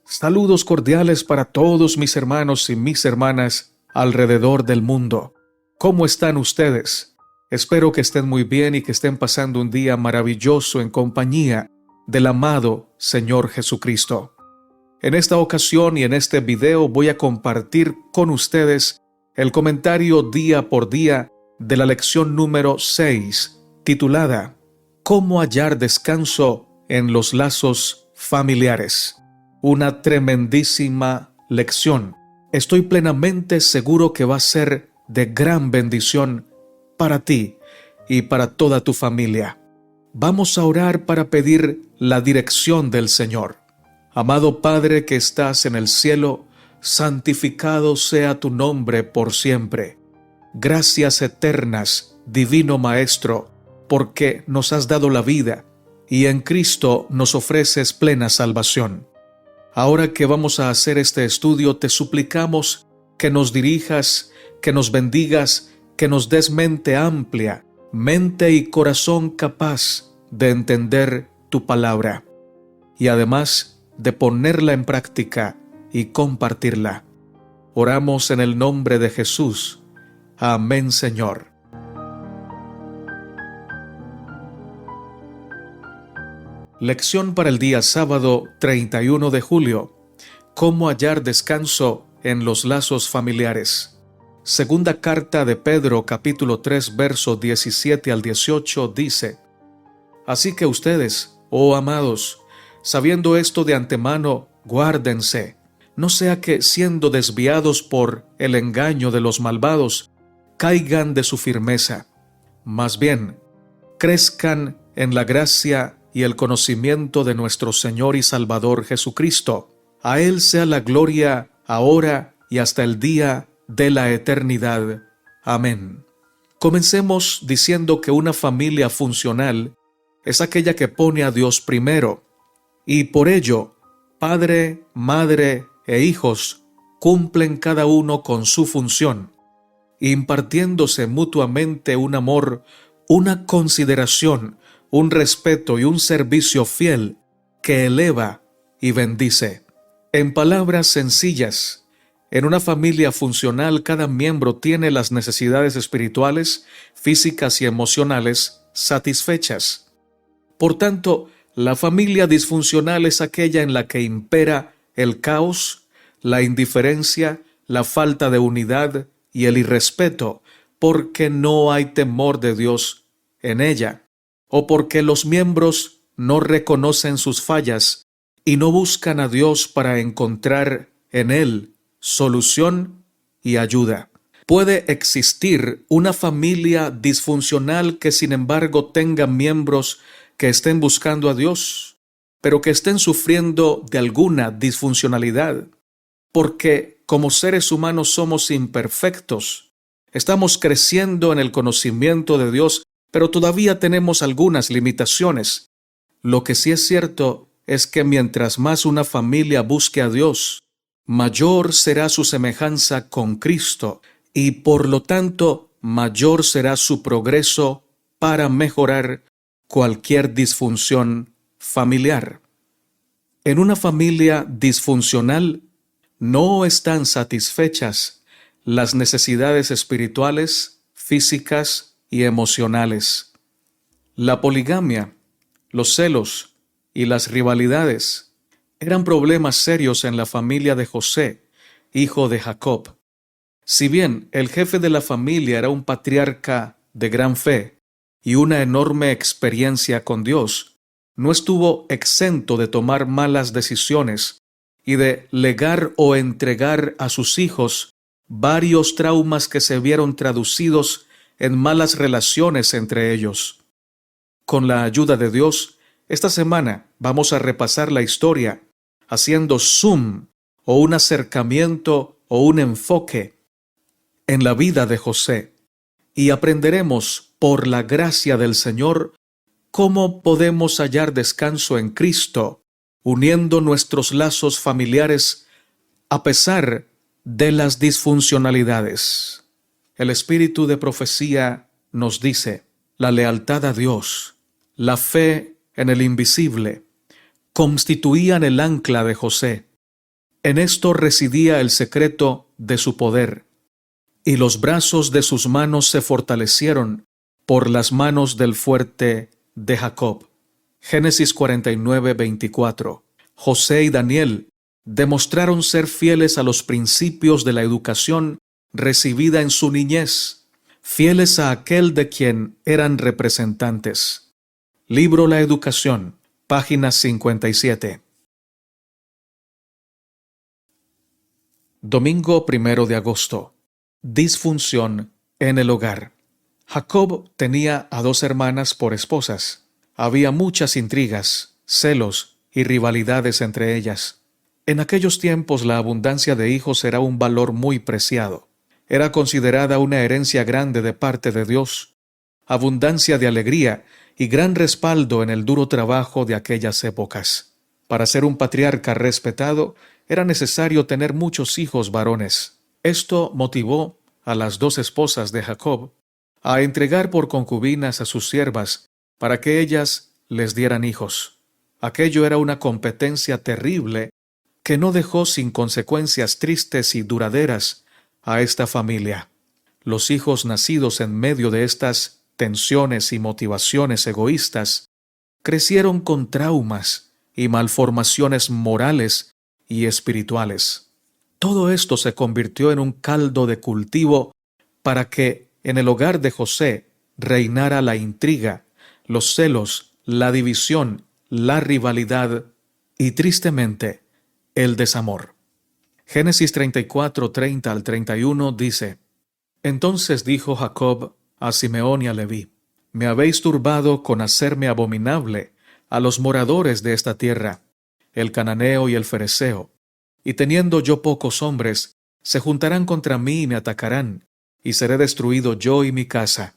Saludos cordiales para todos mis hermanos y mis hermanas alrededor del mundo. ¿Cómo están ustedes? Espero que estén muy bien y que estén pasando un día maravilloso en compañía del amado Señor Jesucristo. En esta ocasión y en este video voy a compartir con ustedes el comentario día por día de la lección número 6, titulada ¿Cómo hallar descanso en los lazos familiares? Una tremendísima lección. Estoy plenamente seguro que va a ser de gran bendición para ti y para toda tu familia. Vamos a orar para pedir la dirección del Señor. Amado Padre que estás en el cielo, santificado sea tu nombre por siempre. Gracias eternas, Divino Maestro, porque nos has dado la vida y en Cristo nos ofreces plena salvación. Ahora que vamos a hacer este estudio, te suplicamos que nos dirijas, que nos bendigas, que nos des mente amplia, mente y corazón capaz de entender tu palabra y además de ponerla en práctica y compartirla. Oramos en el nombre de Jesús. Amén, Señor. Lección para el día sábado 31 de julio. ¿Cómo hallar descanso en los lazos familiares? Segunda carta de Pedro, capítulo 3, verso 17 al 18, dice: Así que ustedes, oh amados, sabiendo esto de antemano, guárdense, no sea que, siendo desviados por el engaño de los malvados, caigan de su firmeza. Más bien, crezcan en la gracia y el conocimiento de nuestro Señor y Salvador Jesucristo. A Él sea la gloria, ahora y hasta el día de la eternidad. Amén. Comencemos diciendo que una familia funcional es aquella que pone a Dios primero, y por ello, padre, madre e hijos cumplen cada uno con su función, impartiéndose mutuamente un amor, una consideración, un respeto y un servicio fiel que eleva y bendice. En palabras sencillas, en una familia funcional cada miembro tiene las necesidades espirituales, físicas y emocionales satisfechas. Por tanto, la familia disfuncional es aquella en la que impera el caos, la indiferencia, la falta de unidad y el irrespeto, porque no hay temor de Dios en ella, o porque los miembros no reconocen sus fallas y no buscan a Dios para encontrar en Él solución y ayuda. Puede existir una familia disfuncional que sin embargo tenga miembros que estén buscando a Dios, pero que estén sufriendo de alguna disfuncionalidad, porque como seres humanos somos imperfectos, estamos creciendo en el conocimiento de Dios, pero todavía tenemos algunas limitaciones. Lo que sí es cierto es que mientras más una familia busque a Dios, mayor será su semejanza con Cristo y por lo tanto mayor será su progreso para mejorar cualquier disfunción familiar. En una familia disfuncional no están satisfechas las necesidades espirituales, físicas y emocionales. La poligamia, los celos y las rivalidades eran problemas serios en la familia de José, hijo de Jacob. Si bien el jefe de la familia era un patriarca de gran fe y una enorme experiencia con Dios, no estuvo exento de tomar malas decisiones y de legar o entregar a sus hijos varios traumas que se vieron traducidos en malas relaciones entre ellos. Con la ayuda de Dios, esta semana vamos a repasar la historia, haciendo zoom o un acercamiento o un enfoque en la vida de José, y aprenderemos, por la gracia del Señor, cómo podemos hallar descanso en Cristo, uniendo nuestros lazos familiares a pesar de las disfuncionalidades. El espíritu de profecía nos dice: la lealtad a Dios, la fe en el invisible, constituían el ancla de José, En esto residía el secreto de su poder, y los brazos de sus manos se fortalecieron por las manos del fuerte de Jacob. Génesis 49:24. José y Daniel demostraron ser fieles a los principios de la educación recibida en su niñez, fieles a aquel de quien eran representantes. Libro La Educación, página 57. Domingo 1 de agosto. Disfunción en el hogar. Jacob tenía a 2 hermanas por esposas. Había muchas intrigas, celos y rivalidades entre ellas. En aquellos tiempos la abundancia de hijos era un valor muy preciado. Era considerada una herencia grande de parte de Dios, abundancia de alegría y gran respaldo en el duro trabajo de aquellas épocas. Para ser un patriarca respetado, era necesario tener muchos hijos varones. Esto motivó a las 2 esposas de Jacob a entregar por concubinas a sus siervas para que ellas les dieran hijos. Aquello era una competencia terrible que no dejó sin consecuencias tristes y duraderas a esta familia. Los hijos nacidos en medio de estas tensiones y motivaciones egoístas crecieron con traumas y malformaciones morales y espirituales. Todo esto se convirtió en un caldo de cultivo para que en el hogar de José reinara la intriga, los celos, la división, la rivalidad y, tristemente, el desamor. Génesis 34, 30 al 31 dice: Entonces dijo Jacob a Simeón y a Leví: Me habéis turbado con hacerme abominable a los moradores de esta tierra, el cananeo y el fereceo, y teniendo yo pocos hombres, se juntarán contra mí y me atacarán, y seré destruido yo y mi casa.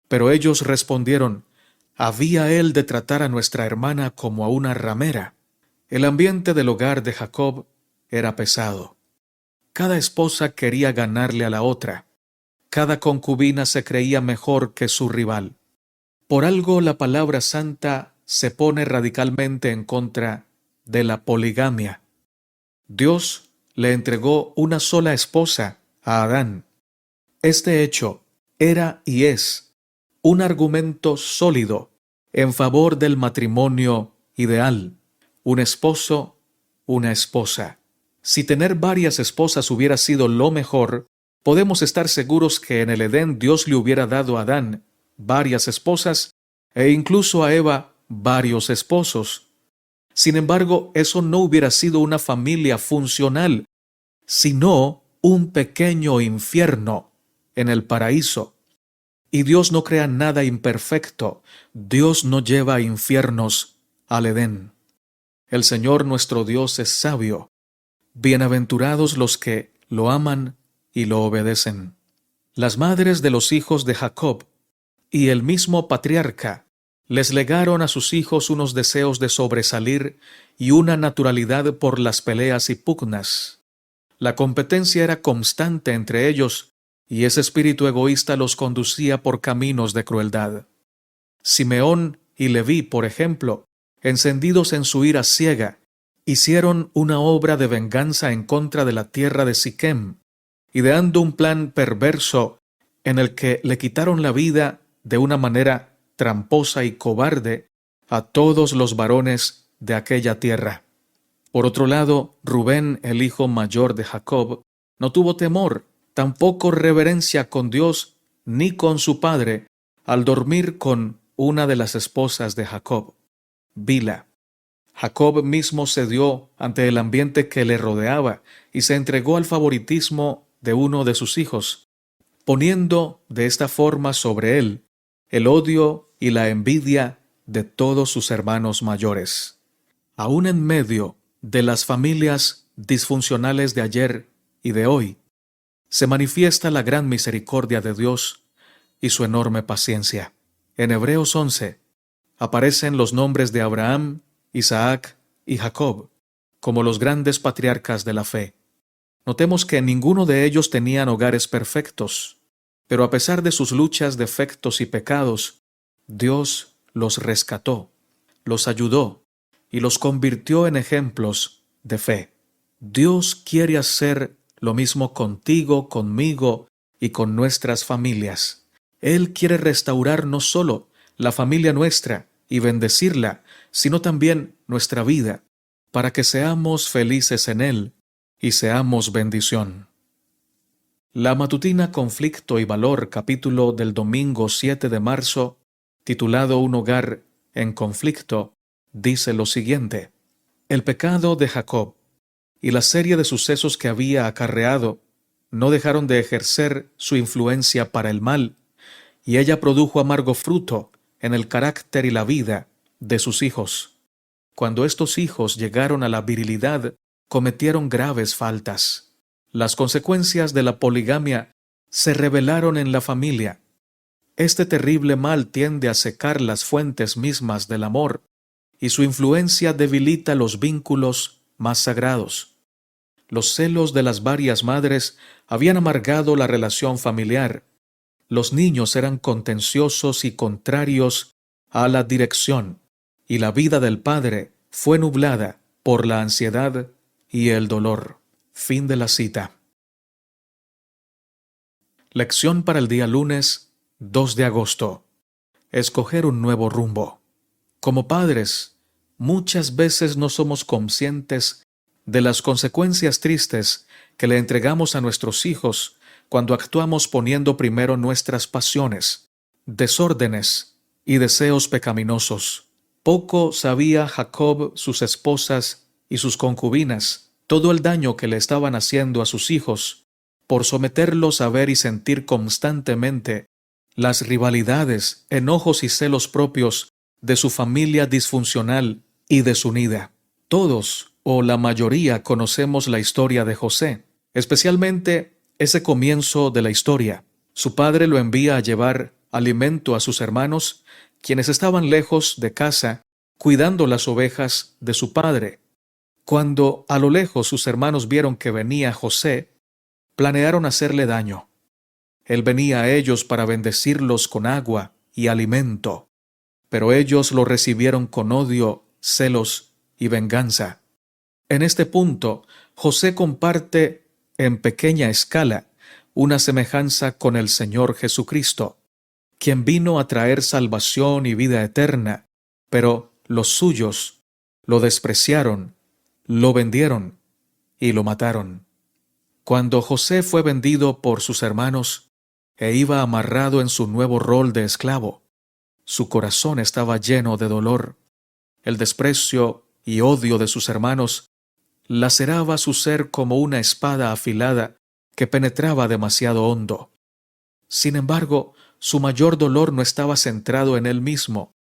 Pero ellos respondieron: ¿Había él de tratar a nuestra hermana como a una ramera? El ambiente del hogar de Jacob era pesado. Cada esposa quería ganarle a la otra. Cada concubina se creía mejor que su rival. Por algo la palabra santa se pone radicalmente en contra de la poligamia. Dios le entregó una sola esposa a Adán. Este hecho era y es un argumento sólido en favor del matrimonio ideal. Un esposo, una esposa. Si tener varias esposas hubiera sido lo mejor, podemos estar seguros que en el Edén Dios le hubiera dado a Adán varias esposas e incluso a Eva varios esposos. Sin embargo, eso no hubiera sido una familia funcional, sino un pequeño infierno en el paraíso. Y Dios no crea nada imperfecto. Dios no lleva infiernos al Edén. El Señor nuestro Dios es sabio. Bienaventurados los que lo aman y lo obedecen. Las madres de los hijos de Jacob y el mismo patriarca les legaron a sus hijos unos deseos de sobresalir y una naturalidad por las peleas y pugnas. La competencia era constante entre ellos y ese espíritu egoísta los conducía por caminos de crueldad. Simeón y Leví, por ejemplo, encendidos en su ira ciega, hicieron una obra de venganza en contra de la tierra de Siquem, ideando un plan perverso en el que le quitaron la vida de una manera tramposa y cobarde a todos los varones de aquella tierra. Por otro lado, Rubén, el hijo mayor de Jacob, no tuvo temor, tampoco reverencia con Dios ni con su padre, al dormir con una de las esposas de Jacob, Bila. Jacob mismo cedió ante el ambiente que le rodeaba y se entregó al favoritismo de uno de sus hijos, poniendo de esta forma sobre él el odio y la envidia de todos sus hermanos mayores. Aún en medio de las familias disfuncionales de ayer y de hoy, se manifiesta la gran misericordia de Dios y su enorme paciencia. En Hebreos 11 aparecen los nombres de Abraham, Isaac y Jacob como los grandes patriarcas de la fe. Notemos que ninguno de ellos tenían hogares perfectos, pero a pesar de sus luchas, defectos y pecados, Dios los rescató, los ayudó y los convirtió en ejemplos de fe. Dios quiere hacer lo mismo contigo, conmigo y con nuestras familias. Él quiere restaurar no solo la familia nuestra y bendecirla, sino también nuestra vida, para que seamos felices en Él y seamos bendición. La matutina Conflicto y Valor, capítulo del domingo 7 de marzo, titulado Un hogar en conflicto, dice lo siguiente: el pecado de Jacob y la serie de sucesos que había acarreado no dejaron de ejercer su influencia para el mal, y ella produjo amargo fruto en el carácter y la vida de sus hijos. Cuando estos hijos llegaron a la virilidad, cometieron graves faltas. Las consecuencias de la poligamia se revelaron en la familia. Este terrible mal tiende a secar las fuentes mismas del amor, y su influencia debilita los vínculos más sagrados. Los celos de las varias madres habían amargado la relación familiar. Los niños eran contenciosos y contrarios a la dirección, y la vida del padre fue nublada por la ansiedad y el dolor. Fin de la cita. Lección para el día lunes 2 de agosto. Escoger un nuevo rumbo. Como padres, muchas veces no somos conscientes de las consecuencias tristes que le entregamos a nuestros hijos cuando actuamos poniendo primero nuestras pasiones, desórdenes y deseos pecaminosos. Poco sabía Jacob, sus esposas y sus concubinas, todo el daño que le estaban haciendo a sus hijos por someterlos a ver y sentir constantemente las rivalidades, enojos y celos propios de su familia disfuncional y desunida. Todos, o la mayoría, conocemos la historia de José, especialmente ese comienzo de la historia. Su padre lo envía a llevar alimento a sus hermanos, quienes estaban lejos de casa, cuidando las ovejas de su padre. Cuando a lo lejos sus hermanos vieron que venía José, planearon hacerle daño. Él venía a ellos para bendecirlos con agua y alimento, pero ellos lo recibieron con odio, celos y venganza. En este punto, José comparte, en pequeña escala, una semejanza con el Señor Jesucristo, quien vino a traer salvación y vida eterna, pero los suyos lo despreciaron, lo vendieron y lo mataron. Cuando José fue vendido por sus hermanos e iba amarrado en su nuevo rol de esclavo, su corazón estaba lleno de dolor. El desprecio y odio de sus hermanos laceraba su ser como una espada afilada que penetraba demasiado hondo. Sin embargo, su mayor dolor no estaba centrado en él mismo,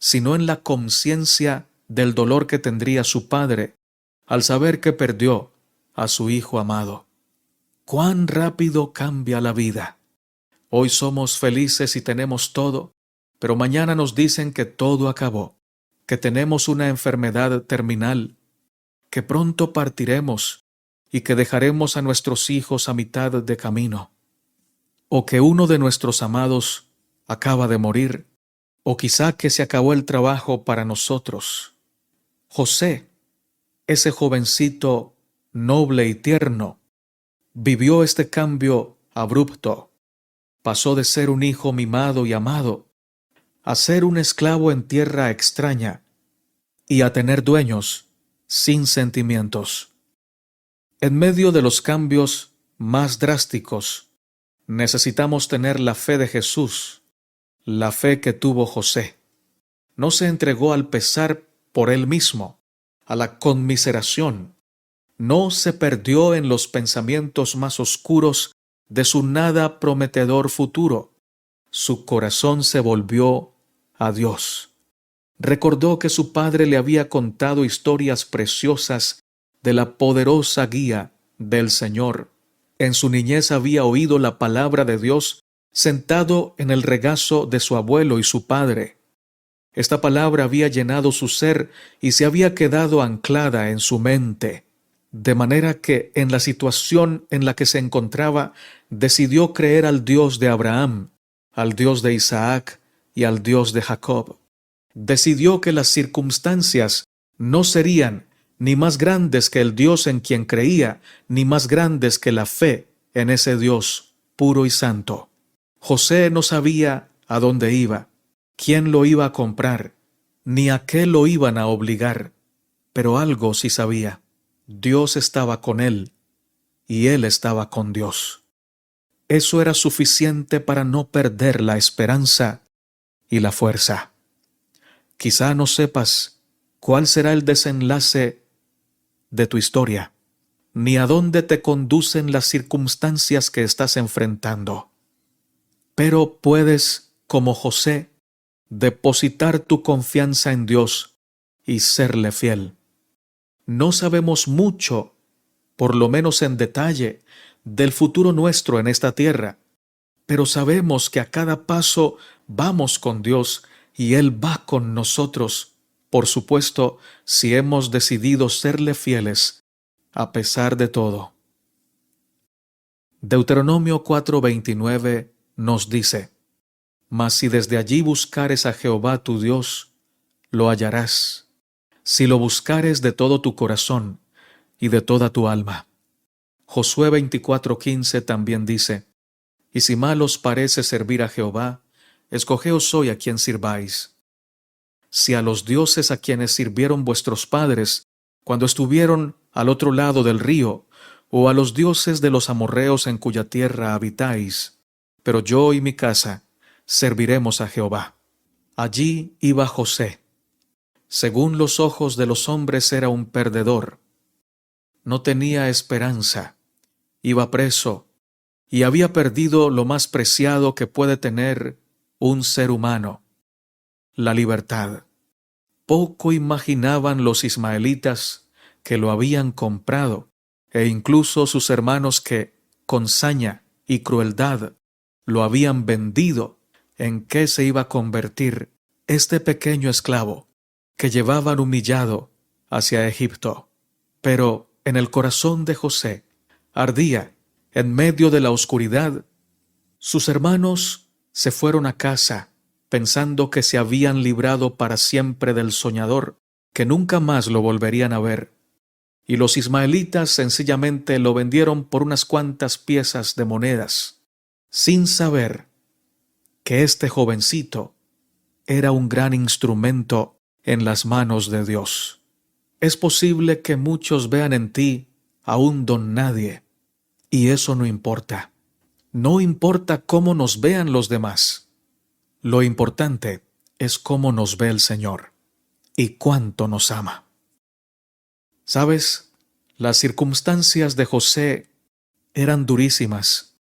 sino en la conciencia del dolor que tendría su padre al saber que perdió a su hijo amado. ¡Cuán rápido cambia la vida! Hoy somos felices y tenemos todo, pero mañana nos dicen que todo acabó, que tenemos una enfermedad terminal, que pronto partiremos y que dejaremos a nuestros hijos a mitad de camino, o que uno de nuestros amados acaba de morir, o quizá que se acabó el trabajo para nosotros. José, ese jovencito noble y tierno, vivió este cambio abrupto. Pasó de ser un hijo mimado y amado a ser un esclavo en tierra extraña y a tener dueños sin sentimientos. En medio de los cambios más drásticos, necesitamos tener la fe de Jesús, la fe que tuvo José. No se entregó al pesar por él mismo, a la conmiseración. No se perdió en los pensamientos más oscuros de su nada prometedor futuro. Su corazón se volvió a Dios. Recordó que su padre le había contado historias preciosas de la poderosa guía del Señor. En su niñez había oído la palabra de Dios sentado en el regazo de su abuelo y su padre. Esta palabra había llenado su ser y se había quedado anclada en su mente, de manera que en la situación en la que se encontraba decidió creer al Dios de Abraham, al Dios de Isaac y al Dios de Jacob. Decidió que las circunstancias no serían ni más grandes que el Dios en quien creía, ni más grandes que la fe en ese Dios puro y santo. José no sabía a dónde iba, quién lo iba a comprar, ni a qué lo iban a obligar, pero algo sí sabía: Dios estaba con él y él estaba con Dios. Eso era suficiente para no perder la esperanza y la fuerza. Quizá no sepas cuál será el desenlace de tu historia, ni a dónde te conducen las circunstancias que estás enfrentando. Pero puedes, como José, depositar tu confianza en Dios y serle fiel. No sabemos mucho, por lo menos en detalle, del futuro nuestro en esta tierra, pero sabemos que a cada paso vamos con Dios y Él va con nosotros, por supuesto, si hemos decidido serle fieles a pesar de todo. Deuteronomio 4:29 nos dice: Mas si desde allí buscares a Jehová tu Dios, lo hallarás, si lo buscares de todo tu corazón y de toda tu alma. Josué 24:15 también dice: Y si mal os parece servir a Jehová, escogeos hoy a quien sirváis. Si a los dioses a quienes sirvieron vuestros padres cuando estuvieron al otro lado del río, o a los dioses de los amorreos en cuya tierra habitáis, pero yo y mi casa serviremos a Jehová. Allí iba José. Según los ojos de los hombres era un perdedor. No tenía esperanza. Iba preso y había perdido lo más preciado que puede tener un ser humano: la libertad. Poco imaginaban los ismaelitas que lo habían comprado, e incluso sus hermanos que, con saña y crueldad, lo habían vendido, en qué se iba a convertir este pequeño esclavo que llevaban humillado hacia Egipto. Pero en el corazón de José ardía, en medio de la oscuridad. Sus hermanos se fueron a casa pensando que se habían librado para siempre del soñador, que nunca más lo volverían a ver. Y los ismaelitas sencillamente lo vendieron por unas cuantas piezas de monedas, sin saber que este jovencito era un gran instrumento en las manos de Dios. Es posible que muchos vean en ti a un don nadie, y eso no importa. No importa cómo nos vean los demás. Lo importante es cómo nos ve el Señor y cuánto nos ama. ¿Sabes? Las circunstancias de José eran durísimas,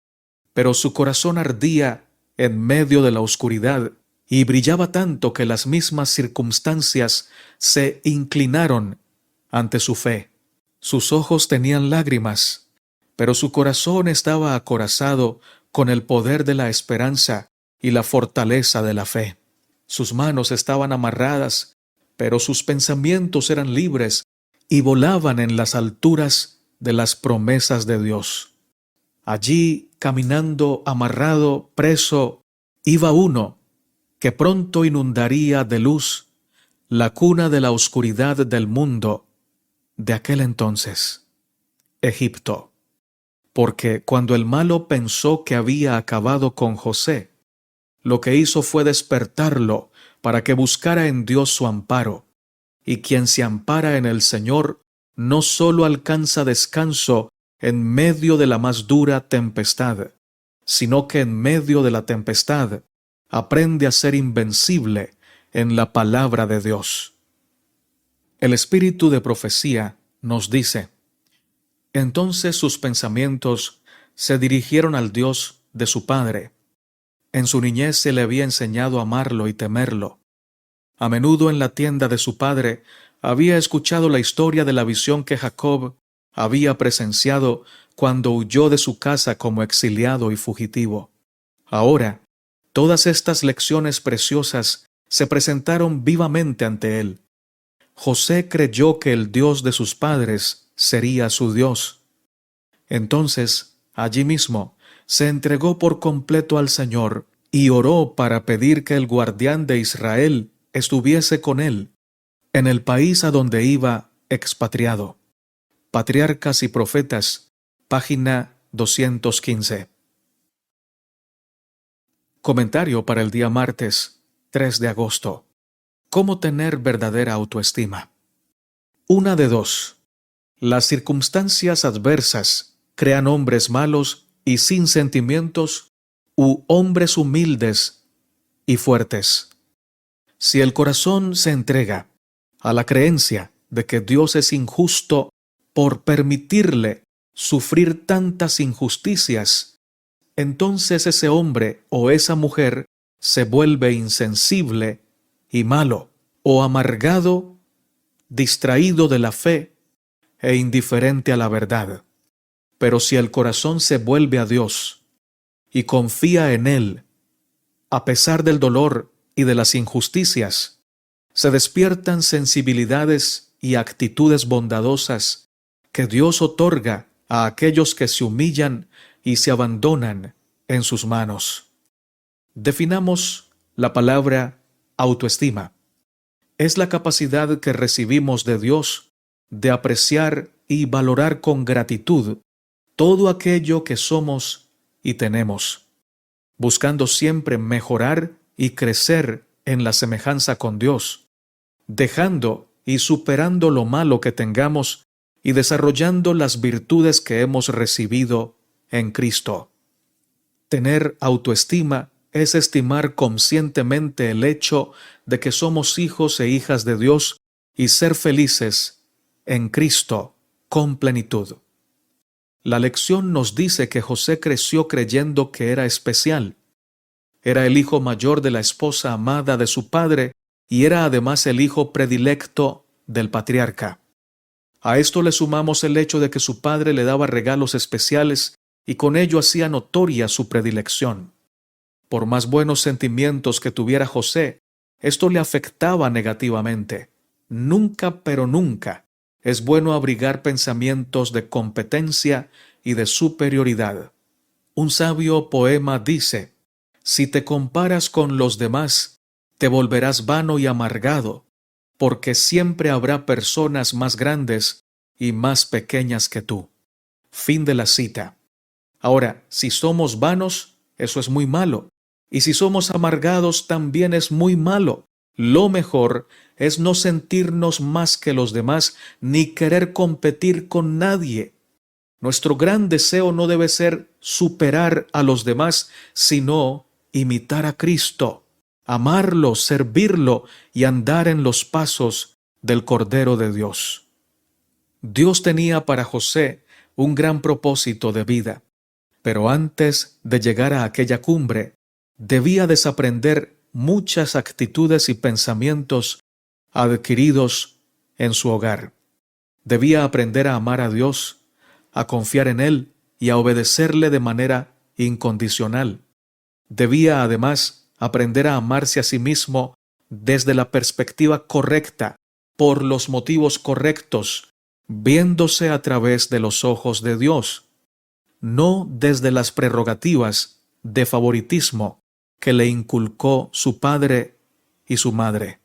pero su corazón ardía en medio de la oscuridad y brillaba tanto que las mismas circunstancias se inclinaron ante su fe. Sus ojos tenían lágrimas, pero su corazón estaba acorazado con el poder de la esperanza y la fortaleza de la fe. Sus manos estaban amarradas, pero sus pensamientos eran libres y volaban en las alturas de las promesas de Dios. Allí, caminando amarrado, preso, iba uno que pronto inundaría de luz la cuna de la oscuridad del mundo de aquel entonces, Egipto. Porque cuando el malo pensó que había acabado con José, lo que hizo fue despertarlo para que buscara en Dios su amparo, y quien se ampara en el Señor no solo alcanza descanso en medio de la más dura tempestad, sino que en medio de la tempestad aprende a ser invencible en la palabra de Dios. El espíritu de profecía nos dice: entonces sus pensamientos se dirigieron al Dios de su padre. En su niñez se le había enseñado a amarlo y temerlo. A menudo en la tienda de su padre había escuchado la historia de la visión que Jacob había presenciado cuando huyó de su casa como exiliado y fugitivo. Ahora, todas estas lecciones preciosas se presentaron vivamente ante él. José creyó que el Dios de sus padres sería su Dios. Entonces, allí mismo, se entregó por completo al Señor y oró para pedir que el guardián de Israel estuviese con él en el país a donde iba expatriado. Patriarcas y Profetas, página 215. Comentario para el día martes, 3 de agosto. ¿Cómo tener verdadera autoestima? Una de dos. Las circunstancias adversas crean hombres malos y sin sentimientos, u hombres humildes y fuertes. Si el corazón se entrega a la creencia de que Dios es injusto por permitirle sufrir tantas injusticias, entonces ese hombre o esa mujer se vuelve insensible y malo, o amargado, distraído de la fe e indiferente a la verdad. Pero si el corazón se vuelve a Dios y confía en Él, a pesar del dolor y de las injusticias, se despiertan sensibilidades y actitudes bondadosas que Dios otorga a aquellos que se humillan y se abandonan en sus manos. Definamos la palabra autoestima. Es la capacidad que recibimos de Dios de apreciar y valorar con gratitud todo aquello que somos y tenemos, buscando siempre mejorar y crecer en la semejanza con Dios, dejando y superando lo malo que tengamos y desarrollando las virtudes que hemos recibido en Cristo. Tener autoestima es estimar conscientemente el hecho de que somos hijos e hijas de Dios y ser felices en Cristo con plenitud. La lección nos dice que José creció creyendo que era especial. Era el hijo mayor de la esposa amada de su padre y era además el hijo predilecto del patriarca. A esto le sumamos el hecho de que su padre le daba regalos especiales y con ello hacía notoria su predilección. Por más buenos sentimientos que tuviera José, esto le afectaba negativamente. Nunca, pero nunca, es bueno abrigar pensamientos de competencia y de superioridad. Un sabio poema dice: si te comparas con los demás, te volverás vano y amargado, porque siempre habrá personas más grandes y más pequeñas que tú. Fin de la cita. Ahora, si somos vanos, eso es muy malo, y si somos amargados, también es muy malo. Lo mejor es no sentirnos más que los demás, ni querer competir con nadie. Nuestro gran deseo no debe ser superar a los demás, sino imitar a Cristo, amarlo, servirlo y andar en los pasos del Cordero de Dios. Dios tenía para José un gran propósito de vida, pero antes de llegar a aquella cumbre, debía desaprender muchas actitudes y pensamientos adquiridos en su hogar. Debía aprender a amar a Dios, a confiar en Él y a obedecerle de manera incondicional. Debía además aprender a amarse a sí mismo desde la perspectiva correcta, por los motivos correctos, viéndose a través de los ojos de Dios, no desde las prerrogativas de favoritismo que le inculcó su padre y su madre.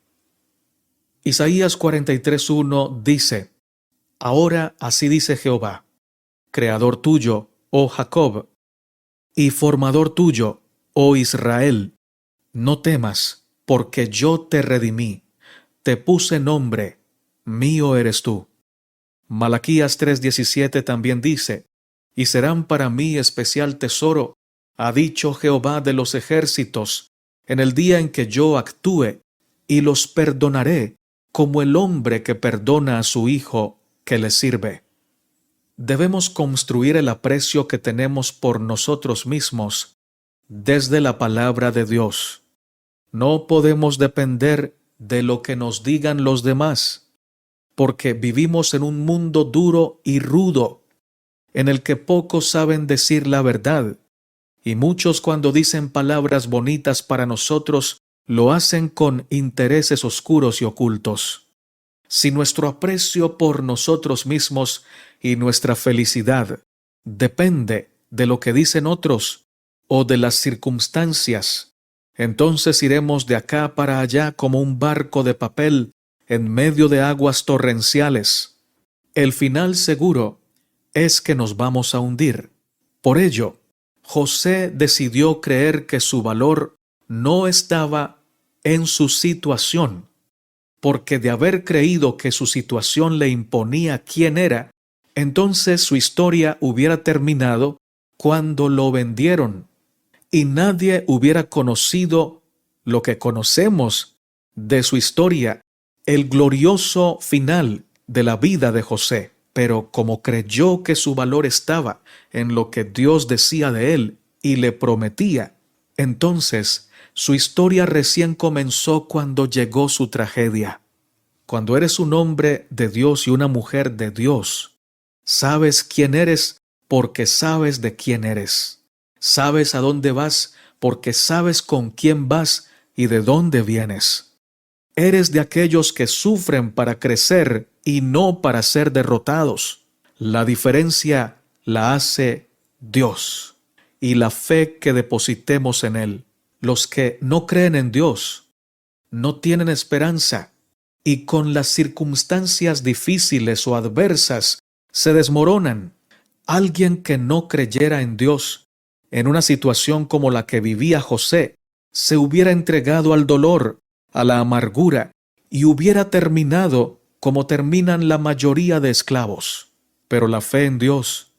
Isaías 43:1 dice: ahora así dice Jehová, creador tuyo, oh Jacob, y formador tuyo, oh Israel, no temas, porque yo te redimí, te puse nombre, mío eres tú. Malaquías 3:17 también dice: y serán para mí especial tesoro, ha dicho Jehová de los ejércitos, en el día en que yo actúe, y los perdonaré como el hombre que perdona a su hijo que le sirve. Debemos construir el aprecio que tenemos por nosotros mismos desde la palabra de Dios. No podemos depender de lo que nos digan los demás, porque vivimos en un mundo duro y rudo, en el que pocos saben decir la verdad, y muchos cuando dicen palabras bonitas para nosotros, lo hacen con intereses oscuros y ocultos. Si nuestro aprecio por nosotros mismos y nuestra felicidad depende de lo que dicen otros o de las circunstancias, entonces iremos de acá para allá como un barco de papel en medio de aguas torrenciales, El final seguro es que nos vamos a hundir. Por ello, José decidió creer que su valor no estaba en su situación, porque de haber creído que su situación le imponía quién era, entonces su historia hubiera terminado cuando lo vendieron, y nadie hubiera conocido lo que conocemos de su historia, el glorioso final de la vida de José. Pero como creyó que su valor estaba en lo que Dios decía de él y le prometía, entonces su historia recién comenzó cuando llegó su tragedia. Cuando eres un hombre de Dios y una mujer de Dios, sabes quién eres porque sabes de quién eres. Sabes a dónde vas porque sabes con quién vas y de dónde vienes. Eres de aquellos que sufren para crecer y no para ser derrotados. La diferencia la hace Dios y la fe que depositemos en Él. Los que no creen en Dios no tienen esperanza y con las circunstancias difíciles o adversas se desmoronan. Alguien que no creyera en Dios, en una situación como la que vivía José, se hubiera entregado al dolor, a la amargura, y hubiera terminado como terminan la mayoría de esclavos. Pero la fe en Dios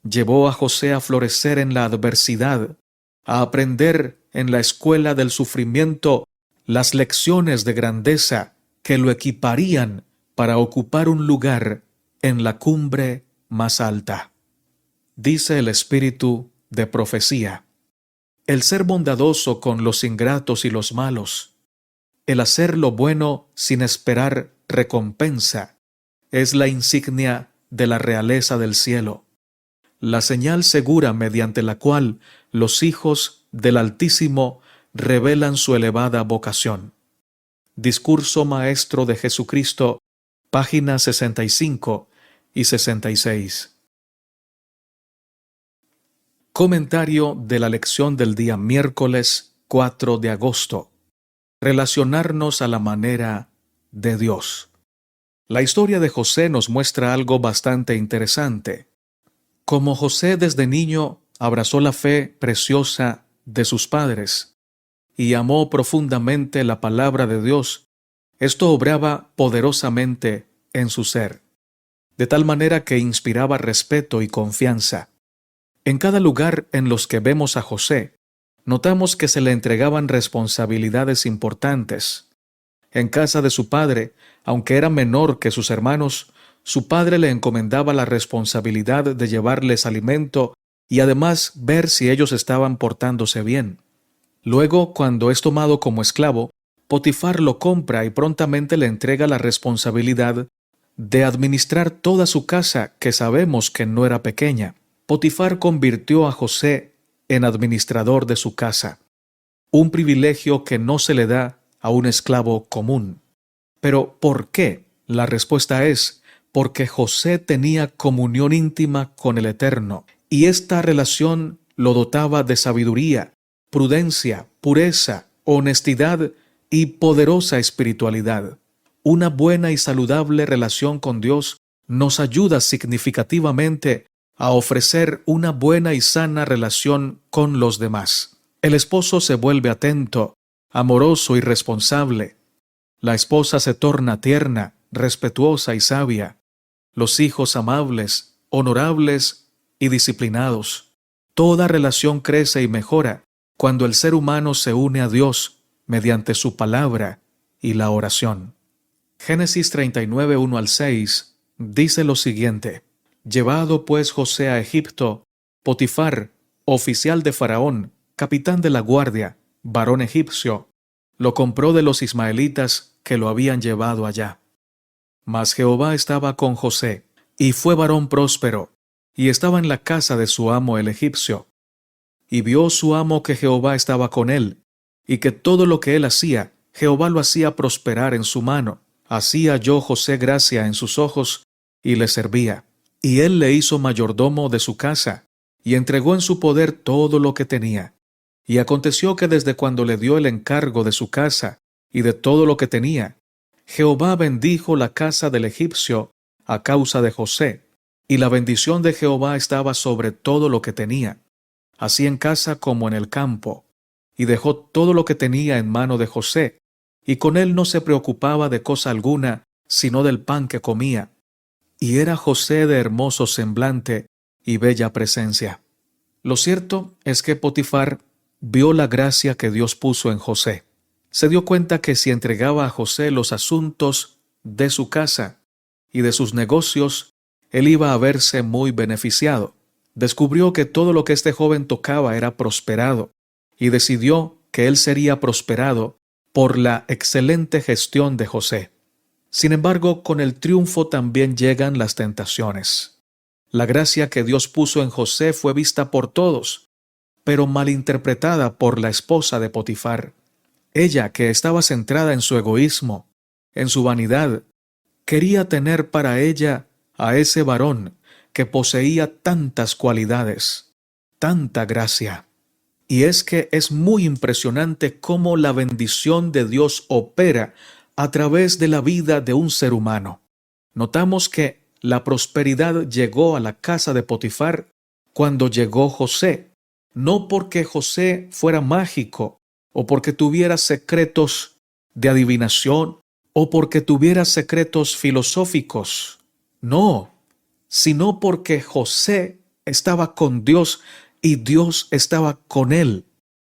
llevó a José a florecer en la adversidad, a aprender en la escuela del sufrimiento las lecciones de grandeza que lo equiparían para ocupar un lugar en la cumbre más alta. Dice el espíritu de profecía: el ser bondadoso con los ingratos y los malos, el hacer lo bueno sin esperar recompensa, es la insignia de la realeza del cielo, la señal segura mediante la cual los hijos del Altísimo revelan su elevada vocación. Discurso Maestro de Jesucristo, páginas 65 y 66. Comentario de la lección del día miércoles 4 de agosto. Relacionarnos a la manera de Dios. La historia de José nos muestra algo bastante interesante. Como José desde niño abrazó la fe preciosa de sus padres y amó profundamente la palabra de Dios, esto obraba poderosamente en su ser, de tal manera que inspiraba respeto y confianza. En cada lugar en los que vemos a José, notamos que se le entregaban responsabilidades importantes. En casa de su padre, aunque era menor que sus hermanos, su padre le encomendaba la responsabilidad de llevarles alimento y además ver si ellos estaban portándose bien. Luego, cuando es tomado como esclavo, Potifar lo compra y prontamente le entrega la responsabilidad de administrar toda su casa, que sabemos que no era pequeña. Potifar convirtió a José en administrador de su casa, un privilegio que no se le da a un esclavo común. Pero ¿por qué? La respuesta es porque José tenía comunión íntima con el Eterno, y esta relación lo dotaba de sabiduría, prudencia, pureza, honestidad y poderosa espiritualidad. Una buena y saludable relación con Dios nos ayuda significativamente a ofrecer una buena y sana relación con los demás. El esposo se vuelve atento, amoroso y responsable. La esposa se torna tierna, respetuosa y sabia. Los hijos amables, honorables y disciplinados. Toda relación crece y mejora cuando el ser humano se une a Dios mediante su palabra y la oración. Génesis 39, 1 al 6 dice lo siguiente: Llevado pues José a Egipto, Potifar, oficial de Faraón, capitán de la guardia, varón egipcio, lo compró de los ismaelitas que lo habían llevado allá. Mas Jehová estaba con José, y fue varón próspero, y estaba en la casa de su amo el egipcio. Y vio su amo que Jehová estaba con él, y que todo lo que él hacía, Jehová lo hacía prosperar en su mano. Así halló José gracia en sus ojos, y le servía. Y él le hizo mayordomo de su casa, y entregó en su poder todo lo que tenía. Y aconteció que desde cuando le dio el encargo de su casa, y de todo lo que tenía, Jehová bendijo la casa del egipcio a causa de José, y la bendición de Jehová estaba sobre todo lo que tenía, así en casa como en el campo, y dejó todo lo que tenía en mano de José, y con él no se preocupaba de cosa alguna, sino del pan que comía. Y era José de hermoso semblante y bella presencia. Lo cierto es que Potifar vio la gracia que Dios puso en José. Se dio cuenta que si entregaba a José los asuntos de su casa y de sus negocios, él iba a verse muy beneficiado. Descubrió que todo lo que este joven tocaba era prosperado, y decidió que él sería prosperado por la excelente gestión de José. Sin embargo, con el triunfo también llegan las tentaciones. La gracia que Dios puso en José fue vista por todos, pero malinterpretada por la esposa de Potifar. Ella, que estaba centrada en su egoísmo, en su vanidad, quería tener para ella a ese varón que poseía tantas cualidades, tanta gracia. Y es que es muy impresionante cómo la bendición de Dios opera a través de la vida de un ser humano. Notamos que la prosperidad llegó a la casa de Potifar cuando llegó José, no porque José fuera mágico o porque tuviera secretos de adivinación o porque tuviera secretos filosóficos. No, sino porque José estaba con Dios y Dios estaba con él.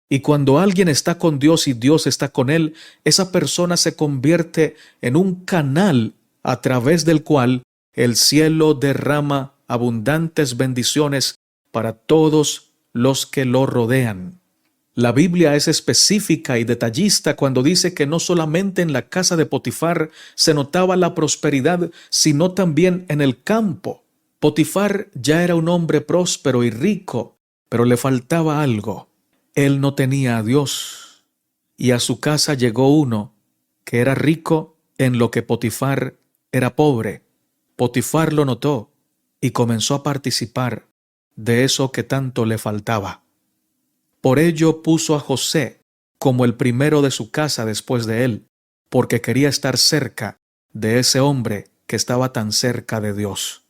Y cuando alguien está con Dios y Dios está con él, esa persona se convierte en un canal a través del cual el cielo derrama abundantes bendiciones para todos los que lo rodean. La Biblia es específica y detallista cuando dice que no solamente en la casa de Potifar se notaba la prosperidad, sino también en el campo. Potifar ya era un hombre próspero y rico, pero le faltaba algo. Él no tenía a Dios, y a su casa llegó uno que era rico en lo que Potifar era pobre. Potifar lo notó y comenzó a participar de eso que tanto le faltaba. Por ello puso a José como el primero de su casa después de él, porque quería estar cerca de ese hombre que estaba tan cerca de Dios.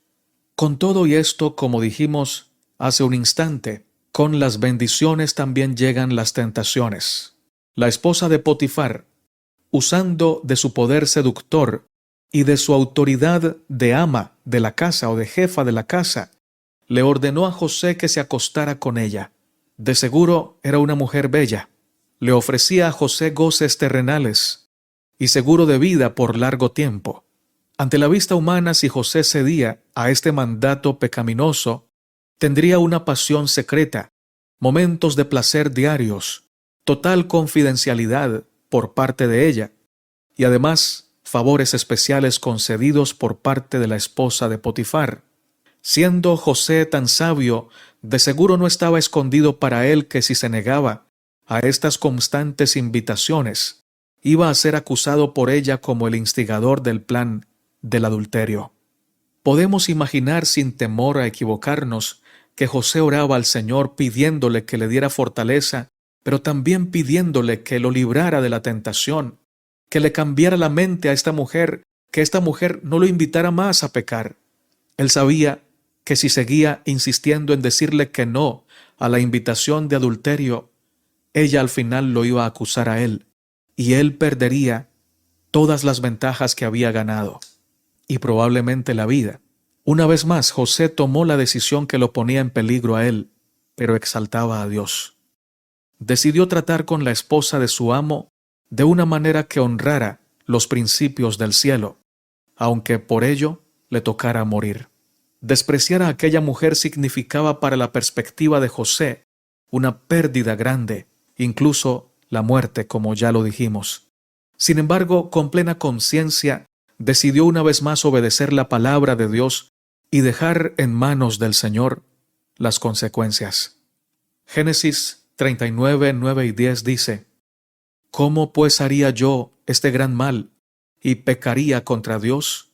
Con todo y esto, como dijimos hace un instante, con las bendiciones también llegan las tentaciones. La esposa de Potifar, usando de su poder seductor y de su autoridad de ama de la casa o de jefa de la casa, le ordenó a José que se acostara con ella. De seguro era una mujer bella. Le ofrecía a José goces terrenales y seguro de vida por largo tiempo. Ante la vista humana, si José cedía a este mandato pecaminoso, tendría una pasión secreta, momentos de placer diarios, total confidencialidad por parte de ella, y además favores especiales concedidos por parte de la esposa de Potifar. Siendo José tan sabio, de seguro no estaba escondido para él que si se negaba a estas constantes invitaciones, iba a ser acusado por ella como el instigador del plan del adulterio. Podemos imaginar sin temor a equivocarnos que José oraba al Señor pidiéndole que le diera fortaleza, pero también pidiéndole que lo librara de la tentación, que le cambiara la mente a esta mujer, que esta mujer no lo invitara más a pecar. Él sabía que si seguía insistiendo en decirle que no a la invitación de adulterio, ella al final lo iba a acusar a él, y él perdería todas las ventajas que había ganado, y probablemente la vida. Una vez más, José tomó la decisión que lo ponía en peligro a él, pero exaltaba a Dios. Decidió tratar con la esposa de su amo de una manera que honrara los principios del cielo, aunque por ello le tocara morir. Despreciar a aquella mujer significaba para la perspectiva de José una pérdida grande, incluso la muerte, como ya lo dijimos. Sin embargo, con plena conciencia, decidió una vez más obedecer la palabra de Dios y dejar en manos del Señor las consecuencias. Génesis 39, 9 y 10 dice: ¿Cómo pues haría yo este gran mal y pecaría contra Dios?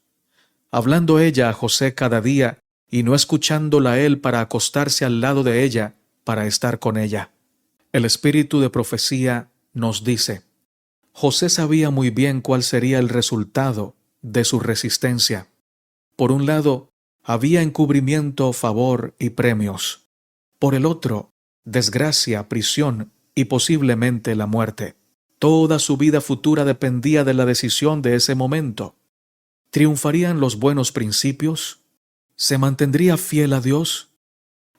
Hablando ella a José cada día y no escuchándola él para acostarse al lado de ella para estar con ella. El espíritu de profecía nos dice: José sabía muy bien cuál sería el resultado de su resistencia. Por un lado, había encubrimiento, favor y premios. Por el otro, desgracia, prisión y posiblemente la muerte. Toda su vida futura dependía de la decisión de ese momento. ¿Triunfarían los buenos principios? ¿Se mantendría fiel a Dios?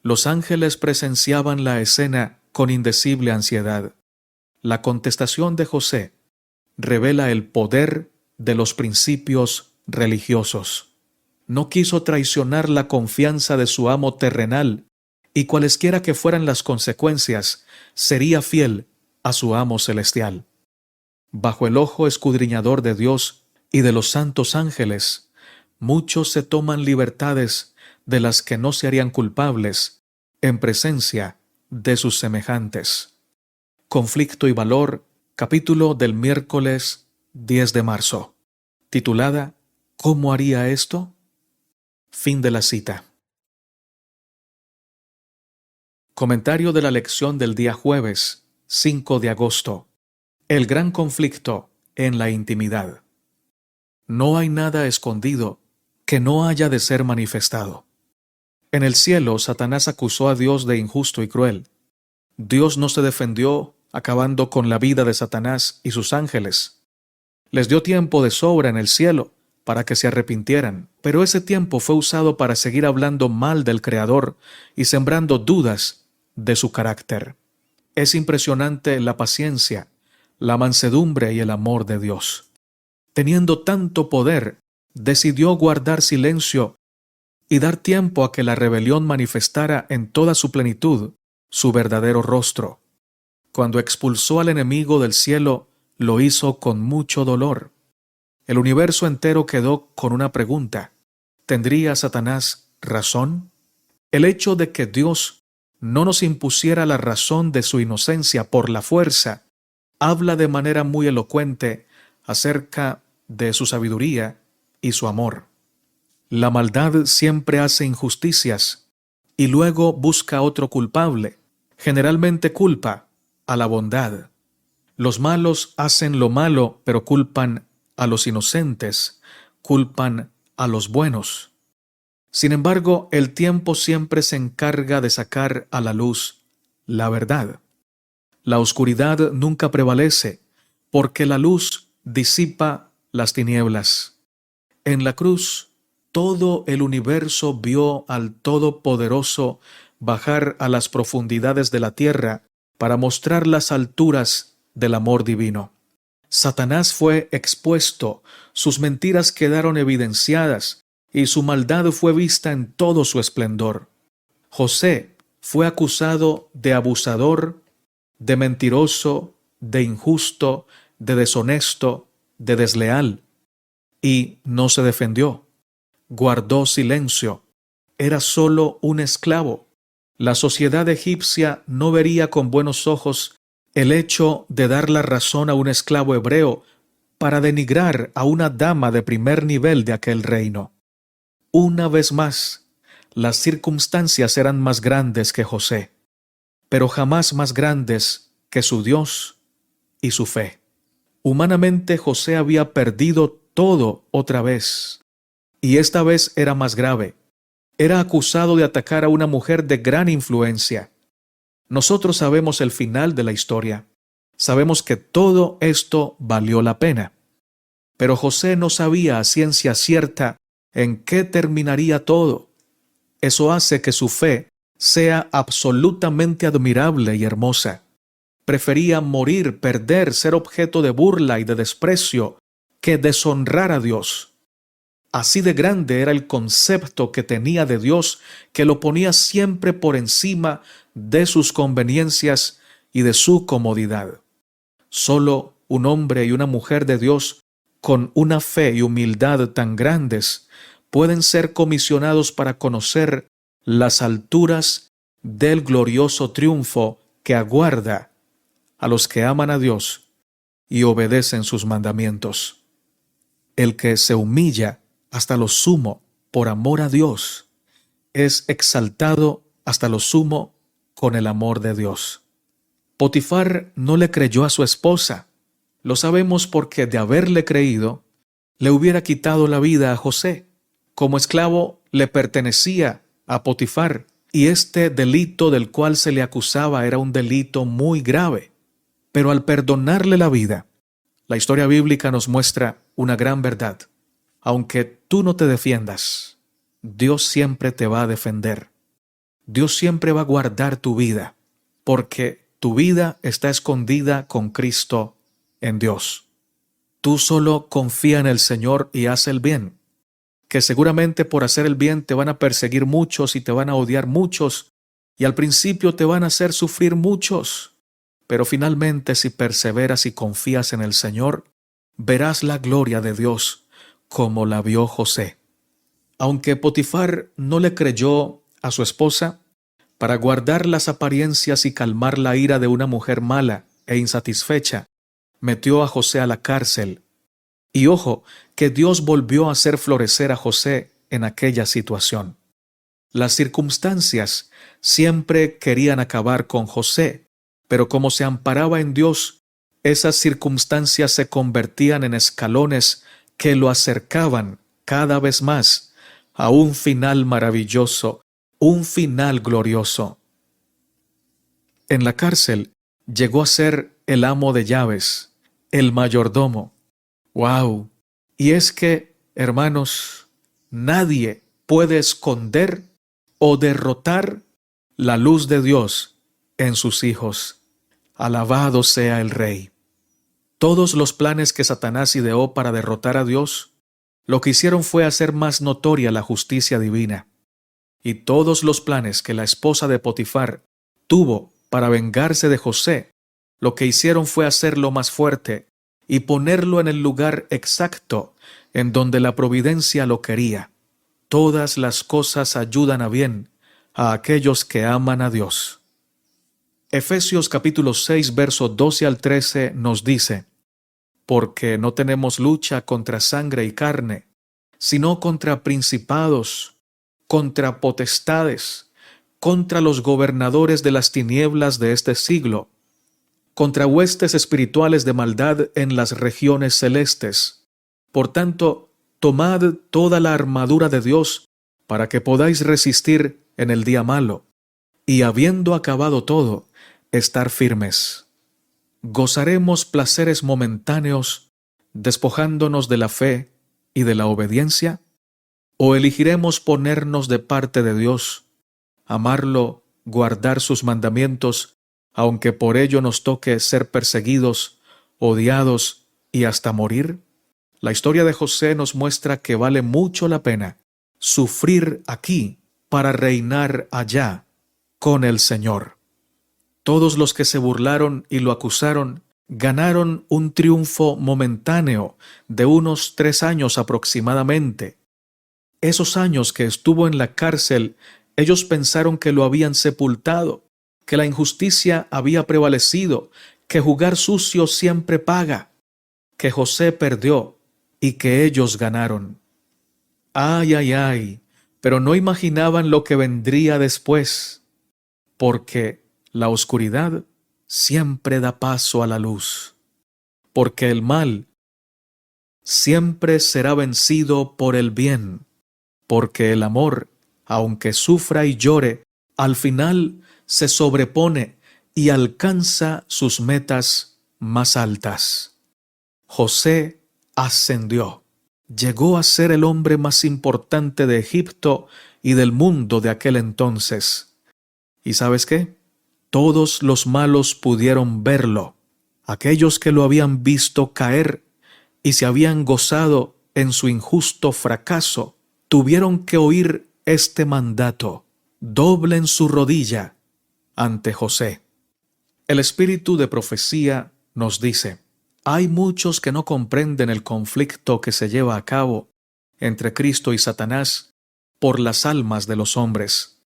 Los ángeles presenciaban la escena con indecible ansiedad. La contestación de José revela el poder de los principios religiosos. No quiso traicionar la confianza de su amo terrenal, y cualesquiera que fueran las consecuencias, sería fiel a su amo celestial. Bajo el ojo escudriñador de Dios y de los santos ángeles, muchos se toman libertades de las que no se harían culpables en presencia de sus semejantes. Conflicto y valor, capítulo del miércoles 10 de marzo, titulada ¿Cómo haría esto? Fin de la cita. Comentario de la lección del día jueves, 5 de agosto. El gran conflicto en la intimidad. No hay nada escondido que no haya de ser manifestado. En el cielo, Satanás acusó a Dios de injusto y cruel. Dios no se defendió acabando con la vida de Satanás y sus ángeles. Les dio tiempo de sobra en el cielo para que se arrepintieran, pero ese tiempo fue usado para seguir hablando mal del Creador y sembrando dudas de su carácter. Es impresionante la paciencia, la mansedumbre y el amor de Dios. Teniendo tanto poder, decidió guardar silencio y dar tiempo a que la rebelión manifestara en toda su plenitud su verdadero rostro. Cuando expulsó al enemigo del cielo, lo hizo con mucho dolor. El universo entero quedó con una pregunta: ¿tendría Satanás razón? El hecho de que Dios no nos impusiera la razón de su inocencia por la fuerza habla de manera muy elocuente acerca de su sabiduría y su amor. La maldad siempre hace injusticias y luego busca otro culpable. Generalmente culpa a la bondad. Los malos hacen lo malo, pero culpan a los inocentes, culpan a los buenos. Sin embargo, el tiempo siempre se encarga de sacar a la luz la verdad. La oscuridad nunca prevalece, porque la luz disipa las tinieblas. En la cruz, todo el universo vio al Todopoderoso bajar a las profundidades de la tierra para mostrar las alturas del amor divino. Satanás fue expuesto, sus mentiras quedaron evidenciadas y su maldad fue vista en todo su esplendor. José fue acusado de abusador, de mentiroso, de injusto, de deshonesto, de desleal, y no se defendió. Guardó silencio. Era solo un esclavo. La sociedad egipcia no vería con buenos ojos el hecho de dar la razón a un esclavo hebreo para denigrar a una dama de primer nivel de aquel reino. Una vez más, las circunstancias eran más grandes que José, pero jamás más grandes que su Dios y su fe. Humanamente José había perdido todo otra vez, y esta vez era más grave. Era acusado de atacar a una mujer de gran influencia. Nosotros sabemos el final de la historia. Sabemos que todo esto valió la pena. Pero José no sabía a ciencia cierta en qué terminaría todo. Eso hace que su fe sea absolutamente admirable y hermosa. Prefería morir, perder, ser objeto de burla y de desprecio, que deshonrar a Dios. Así de grande era el concepto que tenía de Dios, que lo ponía siempre por encima de sus conveniencias y de su comodidad. Solo un hombre y una mujer de Dios, con una fe y humildad tan grandes, pueden ser comisionados para conocer las alturas del glorioso triunfo que aguarda a los que aman a Dios y obedecen sus mandamientos. El que se humilla hasta lo sumo por amor a Dios es exaltado hasta lo sumo con el amor de Dios. Potifar no le creyó a su esposa. Lo sabemos porque de haberle creído, le hubiera quitado la vida a José. Como esclavo le pertenecía a Potifar, y este delito del cual se le acusaba era un delito muy grave. Pero al perdonarle la vida, la historia bíblica nos muestra una gran verdad. Aunque tú no te defiendas, Dios siempre te va a defender. Dios siempre va a guardar tu vida, porque tu vida está escondida con Cristo en Dios. Tú solo confía en el Señor y haz el bien, que seguramente por hacer el bien te van a perseguir muchos y te van a odiar muchos, y al principio te van a hacer sufrir muchos, pero finalmente si perseveras y confías en el Señor, verás la gloria de Dios como la vio José. Aunque Potifar no le creyó a su esposa, para guardar las apariencias y calmar la ira de una mujer mala e insatisfecha, metió a José a la cárcel. Y ojo, que Dios volvió a hacer florecer a José en aquella situación. Las circunstancias siempre querían acabar con José, pero como se amparaba en Dios, esas circunstancias se convertían en escalones que lo acercaban cada vez más a un final maravilloso, un final glorioso. En la cárcel llegó a ser el amo de llaves, el mayordomo. ¡Wow! Y es que, hermanos, nadie puede esconder o derrotar la luz de Dios en sus hijos. Alabado sea el Rey. Todos los planes que Satanás ideó para derrotar a Dios, lo que hicieron fue hacer más notoria la justicia divina. Y todos los planes que la esposa de Potifar tuvo para vengarse de José, lo que hicieron fue hacerlo más fuerte y ponerlo en el lugar exacto en donde la providencia lo quería. Todas las cosas ayudan a bien a aquellos que aman a Dios. Efesios capítulo 6, versos 12 al 13 nos dice: porque no tenemos lucha contra sangre y carne, sino contra principados, contra potestades, contra los gobernadores de las tinieblas de este siglo, contra huestes espirituales de maldad en las regiones celestes. Por tanto, tomad toda la armadura de Dios para que podáis resistir en el día malo, y habiendo acabado todo, estar firmes. ¿Gozaremos placeres momentáneos, despojándonos de la fe y de la obediencia? ¿O elegiremos ponernos de parte de Dios, amarlo, guardar sus mandamientos, aunque por ello nos toque ser perseguidos, odiados y hasta morir? La historia de José nos muestra que vale mucho la pena sufrir aquí para reinar allá con el Señor. Todos los que se burlaron y lo acusaron ganaron un triunfo momentáneo de unos 3 años aproximadamente. Esos años que estuvo en la cárcel, ellos pensaron que lo habían sepultado, que la injusticia había prevalecido, que jugar sucio siempre paga, que José perdió y que ellos ganaron. Ay, ay, ay, pero no imaginaban lo que vendría después, porque la oscuridad siempre da paso a la luz, porque el mal siempre será vencido por el bien, porque el amor, aunque sufra y llore, al final se sobrepone y alcanza sus metas más altas. José ascendió, llegó a ser el hombre más importante de Egipto y del mundo de aquel entonces. ¿Y sabes qué? Todos los malos pudieron verlo, aquellos que lo habían visto caer y se habían gozado en su injusto fracaso, tuvieron que oír este mandato: doblen su rodilla ante José. El espíritu de profecía nos dice: hay muchos que no comprenden el conflicto que se lleva a cabo entre Cristo y Satanás por las almas de los hombres.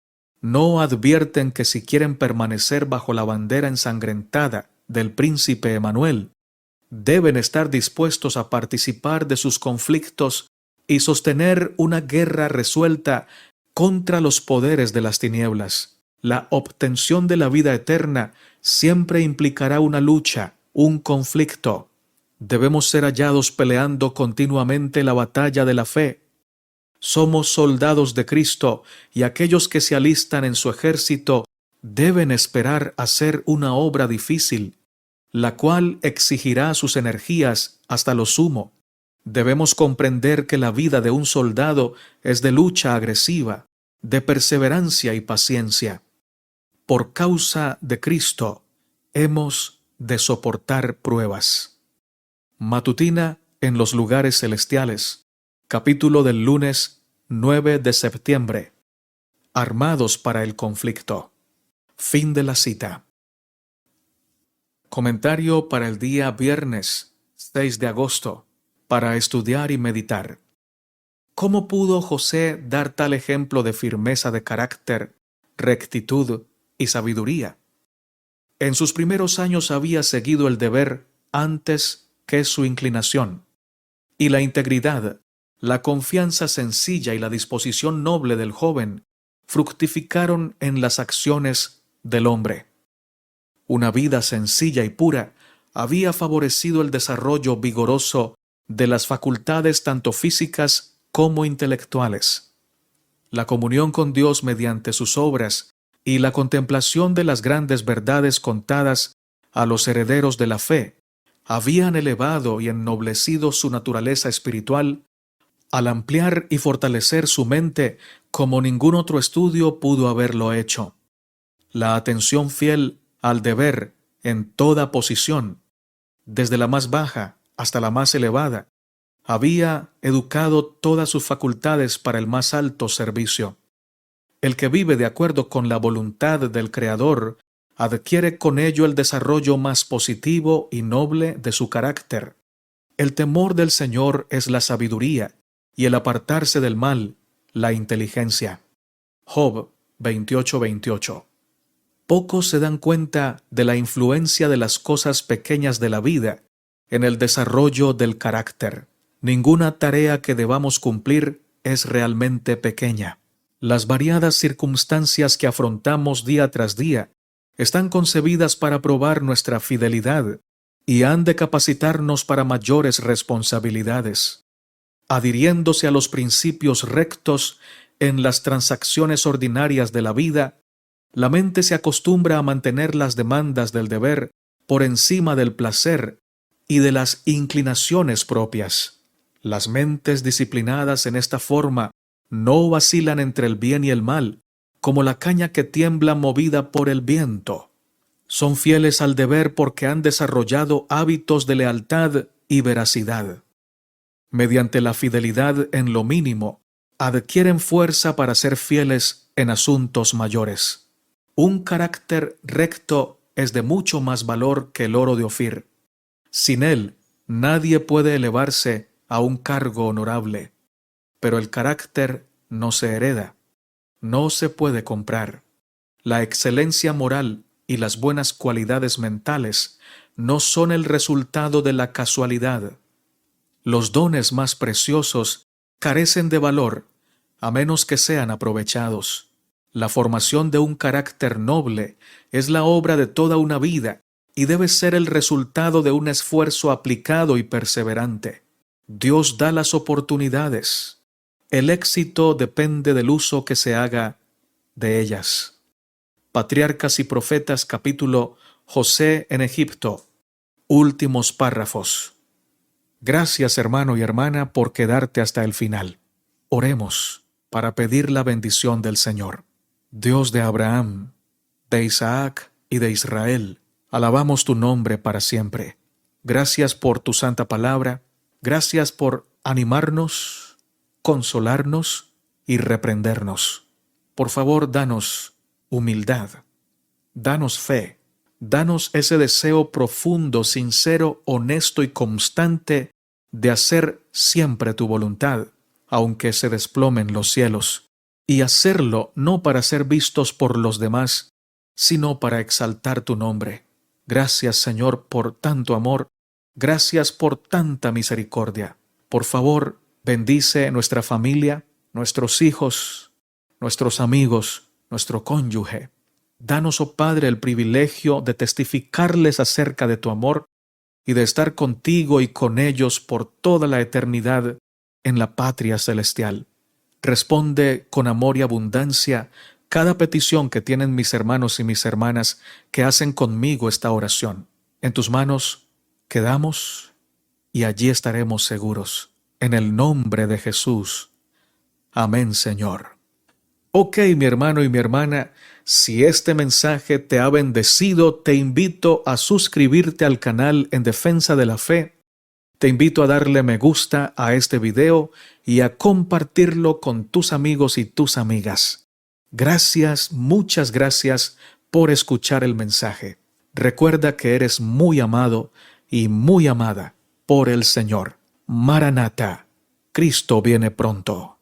No advierten que si quieren permanecer bajo la bandera ensangrentada del príncipe Emanuel, deben estar dispuestos a participar de sus conflictos y sostener una guerra resuelta contra los poderes de las tinieblas. La obtención de la vida eterna siempre implicará una lucha, un conflicto. Debemos ser hallados peleando continuamente la batalla de la fe. Somos soldados de Cristo y aquellos que se alistan en su ejército deben esperar hacer una obra difícil, la cual exigirá sus energías hasta lo sumo. Debemos comprender que la vida de un soldado es de lucha agresiva, de perseverancia y paciencia. Por causa de Cristo, hemos de soportar pruebas. Matutina en los lugares celestiales. Capítulo del lunes 9 de septiembre. Armados para el conflicto. Fin de la cita. Comentario para el día viernes 6 de agosto, para estudiar y meditar. ¿Cómo pudo José dar tal ejemplo de firmeza de carácter, rectitud y sabiduría? En sus primeros años había seguido el deber antes que su inclinación, y la integridad, la confianza sencilla y la disposición noble del joven fructificaron en las acciones del hombre. Una vida sencilla y pura había favorecido el desarrollo vigoroso de las facultades tanto físicas como intelectuales. La comunión con Dios mediante sus obras y la contemplación de las grandes verdades contadas a los herederos de la fe habían elevado y ennoblecido su naturaleza espiritual al ampliar y fortalecer su mente como ningún otro estudio pudo haberlo hecho. La atención fiel al deber en toda posición, desde la más baja hasta la más elevada, había educado todas sus facultades para el más alto servicio. El que vive de acuerdo con la voluntad del Creador adquiere con ello el desarrollo más positivo y noble de su carácter. El temor del Señor es la sabiduría y el apartarse del mal, la inteligencia. Job 28:28. Pocos se dan cuenta de la influencia de las cosas pequeñas de la vida en el desarrollo del carácter. Ninguna tarea que debamos cumplir es realmente pequeña. Las variadas circunstancias que afrontamos día tras día están concebidas para probar nuestra fidelidad y han de capacitarnos para mayores responsabilidades. Adhiriéndose a los principios rectos en las transacciones ordinarias de la vida, la mente se acostumbra a mantener las demandas del deber por encima del placer y de las inclinaciones propias. Las mentes disciplinadas en esta forma no vacilan entre el bien y el mal, como la caña que tiembla movida por el viento. Son fieles al deber porque han desarrollado hábitos de lealtad y veracidad. Mediante la fidelidad en lo mínimo, adquieren fuerza para ser fieles en asuntos mayores. Un carácter recto es de mucho más valor que el oro de Ofir. Sin él, nadie puede elevarse a un cargo honorable. Pero el carácter no se hereda, no se puede comprar. La excelencia moral y las buenas cualidades mentales no son el resultado de la casualidad. Los dones más preciosos carecen de valor a menos que sean aprovechados. La formación de un carácter noble es la obra de toda una vida y debe ser el resultado de un esfuerzo aplicado y perseverante. Dios da las oportunidades. El éxito depende del uso que se haga de ellas. Patriarcas y Profetas, capítulo José en Egipto. Últimos párrafos. Gracias, hermano y hermana, por quedarte hasta el final. Oremos para pedir la bendición del Señor. Dios de Abraham, de Isaac y de Israel, alabamos tu nombre para siempre. Gracias por tu santa palabra. Gracias por animarnos, consolarnos y reprendernos. Por favor, danos humildad, danos fe, danos ese deseo profundo, sincero, honesto y constante de hacer siempre tu voluntad, aunque se desplomen los cielos, y hacerlo no para ser vistos por los demás, sino para exaltar tu nombre. Gracias, Señor, por tanto amor. Gracias por tanta misericordia. Por favor, bendice nuestra familia, nuestros hijos, nuestros amigos, nuestro cónyuge. Danos, oh Padre, el privilegio de testificarles acerca de tu amor y de estar contigo y con ellos por toda la eternidad en la patria celestial. Responde con amor y abundancia cada petición que tienen mis hermanos y mis hermanas que hacen conmigo esta oración. En tus manos quedamos y allí estaremos seguros. En el nombre de Jesús. Amén, Señor. Ok, mi hermano y mi hermana, si este mensaje te ha bendecido, te invito a suscribirte al canal En Defensa de la Fe. Te invito a darle me gusta a este video y a compartirlo con tus amigos y tus amigas. Gracias, muchas gracias por escuchar el mensaje. Recuerda que eres muy amado y muy amada por el Señor. Maranata, Cristo viene pronto.